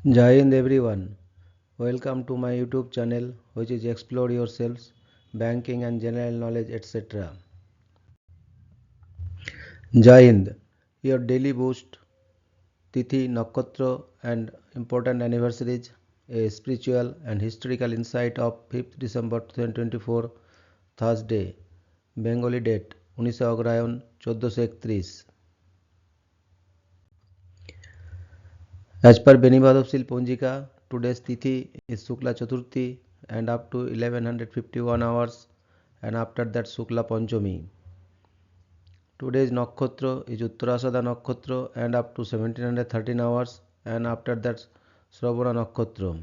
Jai Hind everyone. Welcome to my YouTube channel which is Explore Yourselves, Banking and General Knowledge etc. Jai Hind. Your daily boost, Tithi, Nakshatra and important anniversaries, a spiritual and historical insight of 5th December 2024, Thursday, Bengali date 19 Agrahayan 1431. As per Benivadopsil Ponjika, today's Tithi is Shukla Chaturthi and up to 1151 hours, and after that Shukla Panchami. Today's Nakshatra is Uttarashada Nakshatra and up to 1713 hours, and after that Shravana Nakshatra.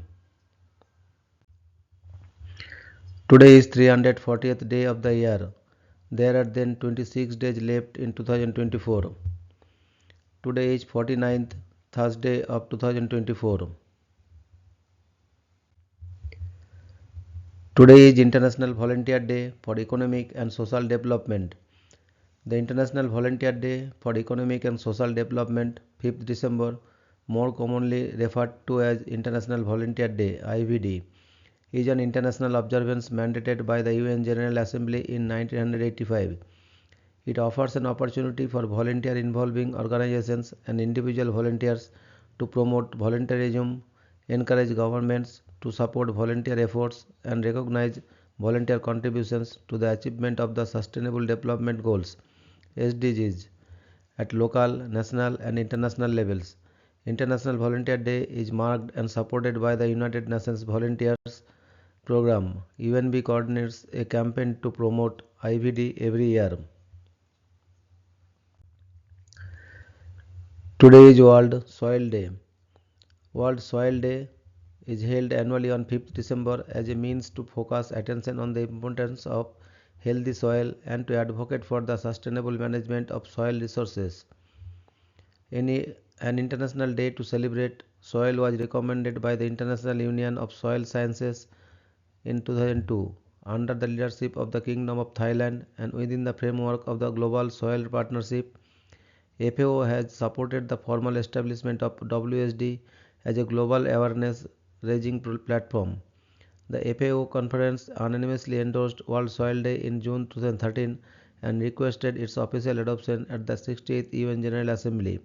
Today is 340th day of the year. There are then 26 days left in 2024. Today is 49th Thursday of 2024. Today is International Volunteer Day for Economic and Social Development. The International Volunteer Day for Economic and Social Development, 5th December, more commonly referred to as International Volunteer Day (IVD), is an international observance mandated by the UN General Assembly in 1985. It offers an opportunity for volunteer involving organizations and individual volunteers to promote volunteerism, encourage governments to support volunteer efforts, and recognize volunteer contributions to the achievement of the Sustainable Development Goals (SDGs) at local, national, and international levels. International Volunteer Day is marked and supported by the United Nations Volunteers Program. UNB coordinates a campaign to promote IVD every year. Today is World Soil Day. World Soil Day is held annually on 5th December as a means to focus attention on the importance of healthy soil and to advocate for the sustainable management of soil resources. An international day to celebrate soil was recommended by the International Union of Soil Sciences in 2002 under the leadership of the Kingdom of Thailand and within the framework of the Global Soil Partnership. FAO has supported the formal establishment of WSD as a global awareness raising platform. The FAO conference unanimously endorsed World Soil Day in June 2013 and requested its official adoption at the 68th UN General Assembly.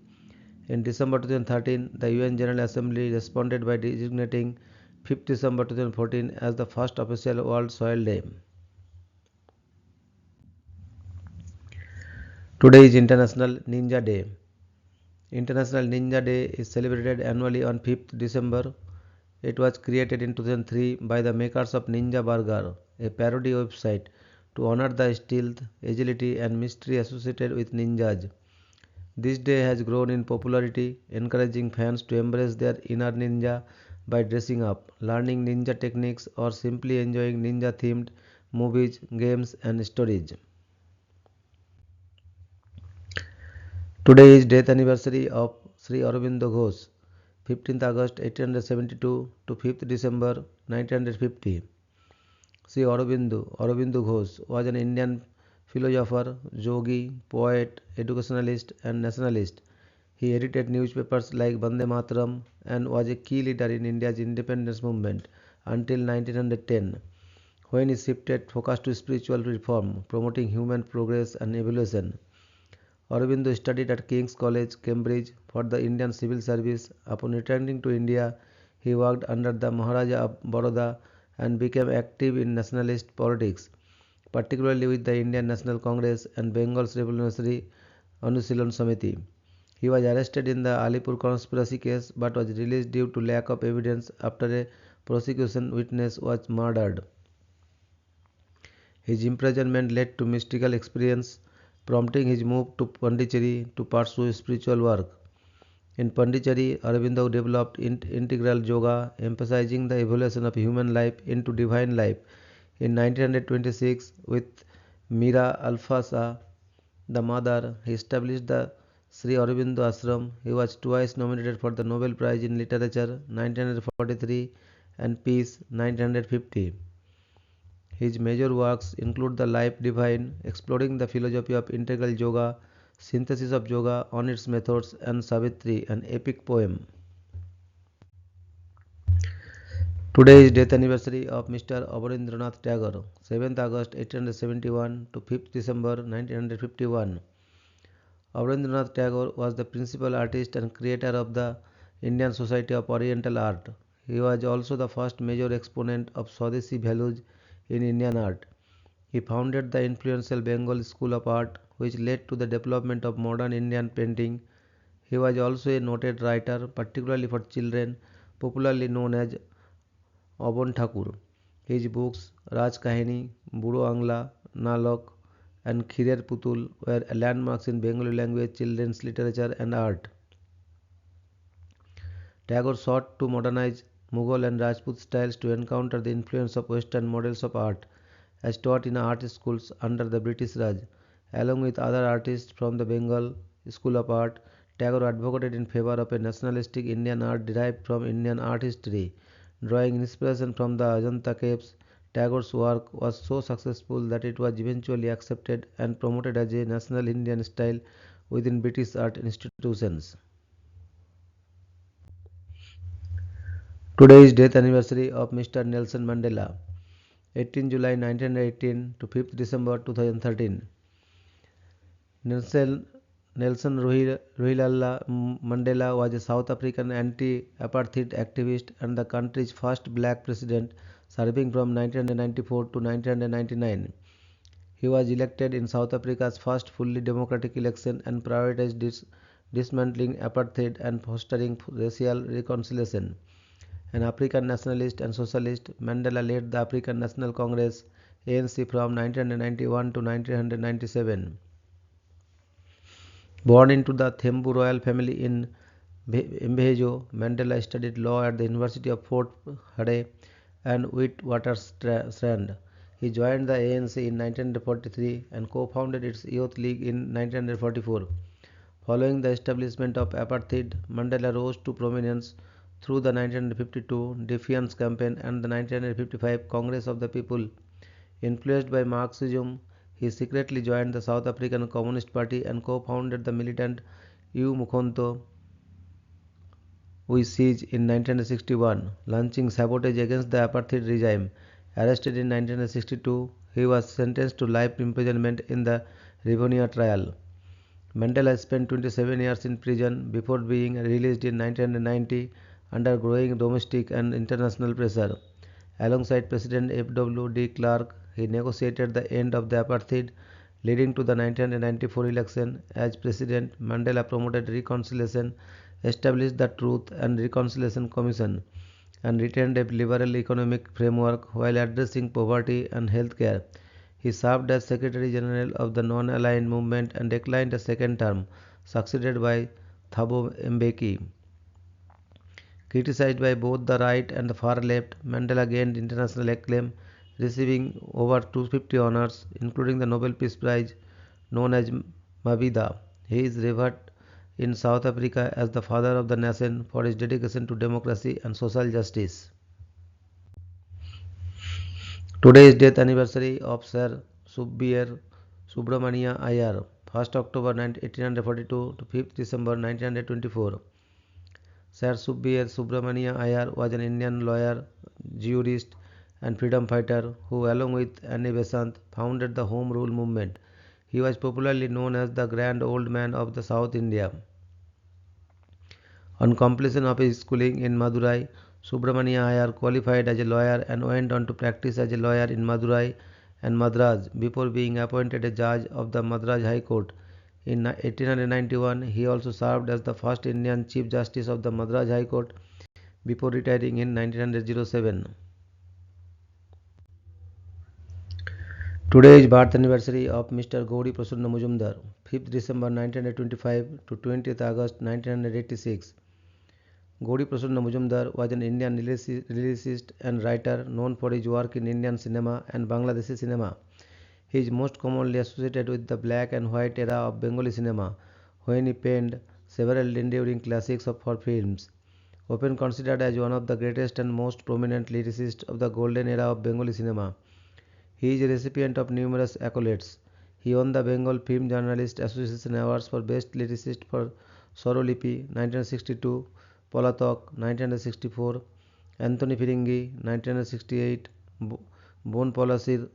In December 2013, the UN General Assembly responded by designating 5th December 2014 as the first official World Soil Day. Today is International Ninja Day. International Ninja Day is celebrated annually on 5th December. It was created in 2003 by the makers of Ninja Burger, a parody website, to honor the stealth, agility, and mystery associated with ninjas. This day has grown in popularity, encouraging fans to embrace their inner ninja by dressing up, learning ninja techniques, or simply enjoying ninja themed movies, games, and stories. Today is death anniversary of Sri Aurobindo Ghosh, 15th August 1872 to 5th December 1950. Sri Aurobindo Ghosh was an Indian philosopher, yogi, poet, educationalist, and nationalist. He edited newspapers like Vande Mataram and was a key leader in India's independence movement until 1910, when he shifted focus to spiritual reform, promoting human progress and evolution. Aurobindo studied at King's College, Cambridge, for the Indian Civil Service. Upon returning to India, he worked under the Maharaja of Baroda and became active in nationalist politics, particularly with the Indian National Congress and Bengal's Revolutionary Anushilon Samiti. He was arrested in the Alipur conspiracy case but was released due to lack of evidence after a prosecution witness was murdered. His imprisonment led to mystical experience, prompting his move to Pondicherry to pursue spiritual work. In Pondicherry, Aurobindo developed integral yoga, emphasizing the evolution of human life into divine life. In 1926, with Mira Alfasa, the mother, he established the Sri Aurobindo Ashram. He was twice nominated for the Nobel Prize in Literature 1943 and Peace 1950. His major works include The Life Divine, exploring the philosophy of integral yoga, Synthesis of Yoga on its methods, and Savitri, an epic poem. Today is death anniversary of Mr. Abanindranath Tagore, 7th August 1871 to 5th December 1951. Abanindranath Tagore was the principal artist and creator of the Indian Society of Oriental Art. He was also the first major exponent of Swadeshi values in Indian art. He founded the influential Bengal School of Art, which led to the development of modern Indian painting. He was also a noted writer, particularly for children, popularly known as Obon Thakur. His books Raj Kahini, Buro Angla, Nalok, and Khirer Putul were landmarks in Bengali language, children's literature, and art. Tagore sought to modernize Mughal and Rajput styles to encounter the influence of Western models of art, as taught in art schools under the British Raj. Along with other artists from the Bengal School of Art, Tagore advocated in favor of a nationalistic Indian art derived from Indian art history. Drawing inspiration from the Ajanta caves, Tagore's work was so successful that it was eventually accepted and promoted as a national Indian style within British art institutions. Today is death anniversary of Mr. Nelson Mandela, 18 July 1918 to 5th December 2013. Nelson Rolihlahla Mandela was a South African anti-apartheid activist and the country's first black president, serving from 1994 to 1999. He was elected in South Africa's first fully democratic election and prioritized dismantling apartheid and fostering racial reconciliation. An African nationalist and socialist, Mandela led the African National Congress (ANC) from 1991 to 1997. Born into the Thembu royal family in Mvezo, Mandela studied law at the University of Fort Hare and Witwatersrand. He joined the ANC in 1943 and co-founded its Youth League in 1944. Following the establishment of apartheid, Mandela rose to prominence through the 1952 Defiance Campaign and the 1955 Congress of the People. Influenced by Marxism, he secretly joined the South African Communist Party and co-founded the militant Umkhonto we Siege in 1961, launching sabotage against the apartheid regime. Arrested in 1962, he was sentenced to life imprisonment in the Rivonia trial. Mandela spent 27 years in prison before being released in 1990 under growing domestic and international pressure. Alongside President F.W. de Klerk, he negotiated the end of the apartheid, leading to the 1994 election. As president, Mandela promoted reconciliation, established the Truth and Reconciliation Commission, and retained a liberal economic framework while addressing poverty and health care. He served as Secretary General of the Non-Aligned Movement and declined a second term, succeeded by Thabo Mbeki. Criticized by both the right and the far left, Mandela gained international acclaim, receiving over 250 honors, including the Nobel Peace Prize known as Mabida. He is revered in South Africa as the father of the nation for his dedication to democracy and social justice. Today is death anniversary of Sir Subbir Subramania Iyer, 1st October 1842 to 5th December 1924. Sir Subbir Subramania Iyer was an Indian lawyer, jurist, and freedom fighter who, along with Annie Besant, founded the Home Rule movement. He was popularly known as the Grand Old Man of the South India. On completion of his schooling in Madurai, Subramania Iyer qualified as a lawyer and went on to practice as a lawyer in Madurai and Madras before being appointed a judge of the Madras High Court. In 1891, he also served as the first Indian Chief Justice of the Madras High Court before retiring in 1907. Today is birth anniversary of Mr. Gauri Prasanna Majumdar, 5th December 1925 to 20th August 1986. Gauri Prasanna Majumdar was an Indian lyricist and writer known for his work in Indian cinema and Bangladeshi cinema. He is most commonly associated with the black and white era of Bengali cinema, when he penned several enduring classics for films. Often considered as one of the greatest and most prominent lyricists of the golden era of Bengali cinema, he is a recipient of numerous accolades. He won the Bengal Film Journalist Association Awards for Best Lyricist for Sorolipi 1962, Polatok 1964, Anthony Firingi, 1968, Bon Polasir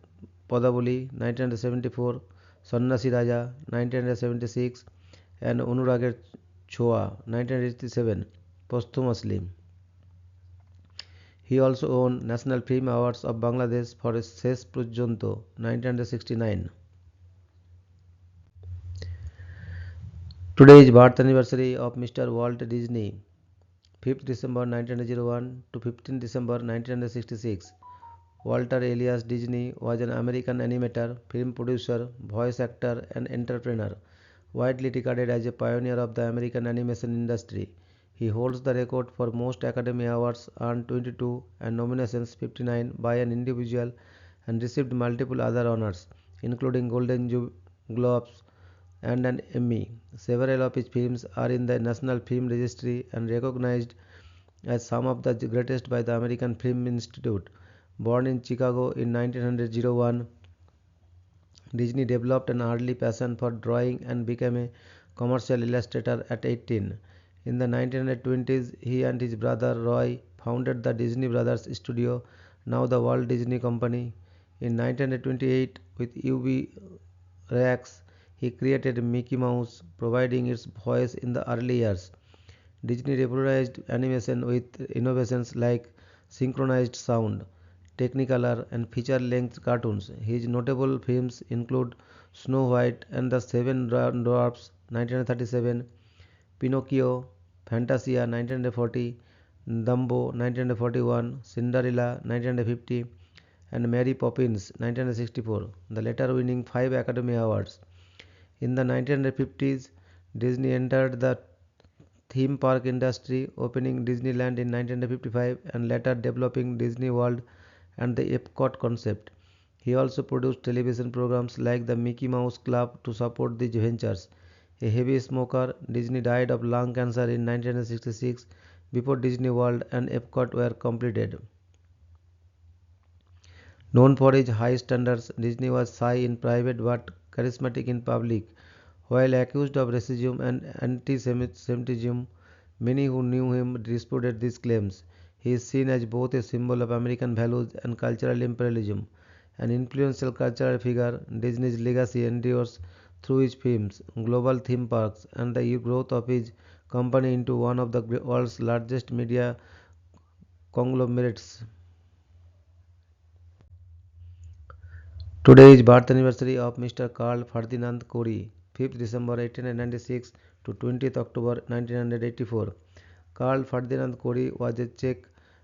Podaboli, 1974, Sannasi Raja, 1976, and Anuragher Choa, 1987, posthumously. He also won National Film Awards of Bangladesh for Ses Purjonto, 1969. Today is birth anniversary of Mr. Walt Disney, 5th December 1901 to 15th December 1966. Walter Elias Disney was an American animator, film producer, voice actor, and entrepreneur, widely regarded as a pioneer of the American animation industry. He holds the record for most Academy Awards, earned 22, and nominations 59 by an individual, and received multiple other honors, including Golden Globes and an Emmy. Several of his films are in the National Film Registry and recognized as some of the greatest by the American Film Institute. Born in Chicago in 1901, Disney developed an early passion for drawing and became a commercial illustrator at 18. In the 1920s, he and his brother Roy founded the Disney Brothers Studio, now the Walt Disney Company. In 1928, with UV Rex, he created Mickey Mouse, providing its voice in the early years. Disney revolutionized animation with innovations like synchronized sound, Technicolor, and feature-length cartoons. His notable films include Snow White and the Seven Dwarfs, 1937, Pinocchio, Fantasia, 1940, Dumbo, 1941, Cinderella, 1950, and Mary Poppins, 1964, the latter winning 5 Academy Awards. In the 1950s, Disney entered the theme park industry, opening Disneyland in 1955 and later developing Disney World and the Epcot concept. He also produced television programs like the Mickey Mouse Club to support these ventures. A heavy smoker, Disney died of lung cancer in 1966 before Disney World and Epcot were completed. Known for his high standards, Disney was shy in private but charismatic in public. While accused of racism and anti-Semitism, many who knew him disputed these claims. He is seen as both a symbol of American values and cultural imperialism. An influential cultural figure, Disney's legacy endures through his films, global theme parks, and the growth of his company into one of the world's largest media conglomerates. Today is birth anniversary of Mr. Carl Ferdinand Cori, 5th December 1896 to 20th October 1984. Carl Ferdinand Cori was a Czech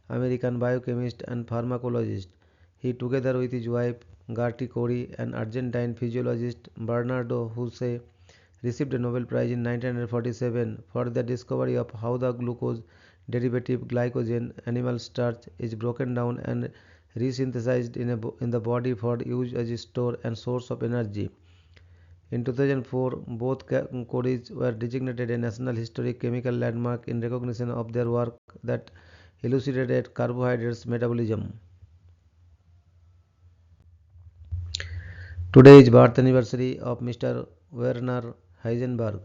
American biochemist and pharmacologist. He, together with his wife Gerty Cori and Argentine physiologist Bernardo Huse, received a Nobel Prize in 1947 for the discovery of how the glucose derivative glycogen, animal starch, is broken down and resynthesized in the body for use as a store and source of energy. In 2004, both Coreys were designated a National Historic Chemical Landmark in recognition of their work that elucidated carbohydrates metabolism. Today is birth anniversary of Mr. Werner Heisenberg,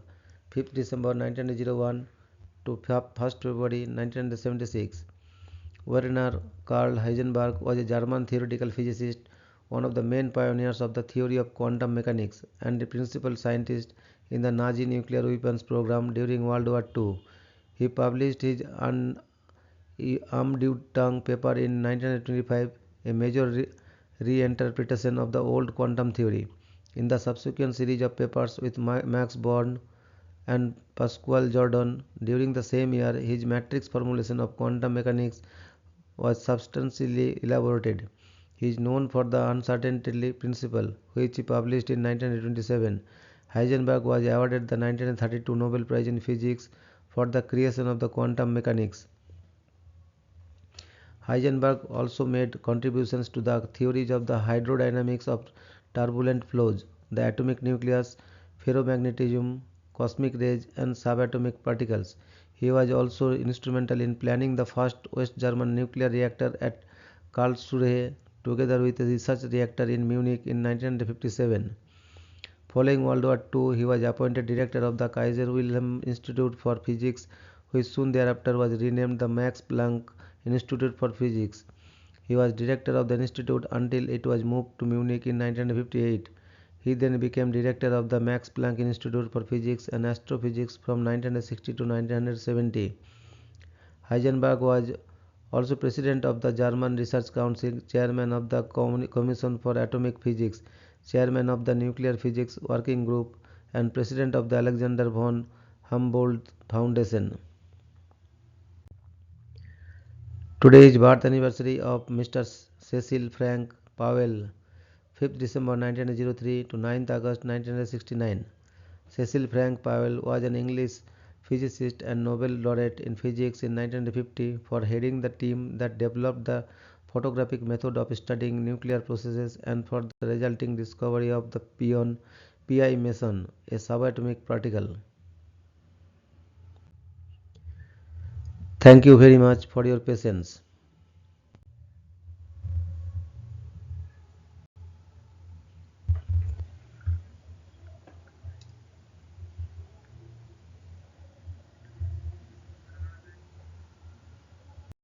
5th December 1901 to 1st February 1976. Werner Karl Heisenberg was a German theoretical physicist, one of the main pioneers of the theory of quantum mechanics, and the principal scientist in the Nazi nuclear weapons program during World War II. He published his Umdeutung paper in 1925, a major reinterpretation of the old quantum theory. In the subsequent series of papers with Max Born and Pascual Jordan during the same year, his matrix formulation of quantum mechanics was substantially elaborated. He is known for the uncertainty principle, which he published in 1927. Heisenberg was awarded the 1932 Nobel Prize in Physics for the creation of the quantum mechanics. Heisenberg also made contributions to the theories of the hydrodynamics of turbulent flows, the atomic nucleus, ferromagnetism, cosmic rays, and subatomic particles. He was also instrumental in planning the first West German nuclear reactor at Karlsruhe, together with a research reactor in Munich in 1957. Following World War II, he was appointed director of the Kaiser Wilhelm Institute for Physics, which soon thereafter was renamed the Max Planck Institute for Physics. He was director of the institute until it was moved to Munich in 1958. He then became director of the Max Planck Institute for Physics and Astrophysics from 1960 to 1970. Heisenberg was also president of the German Research Council, chairman of the Commission for Atomic Physics, chairman of the Nuclear Physics Working Group, and president of the Alexander von Humboldt Foundation. Today is birth anniversary of Mr. Cecil Frank Powell, 5th December 1903 to 9th August 1969. Cecil Frank Powell was an English physicist and Nobel laureate in physics in 1950 for heading the team that developed the photographic method of studying nuclear processes and for the resulting discovery of the pi meson, a subatomic particle. Thank you very much for your patience.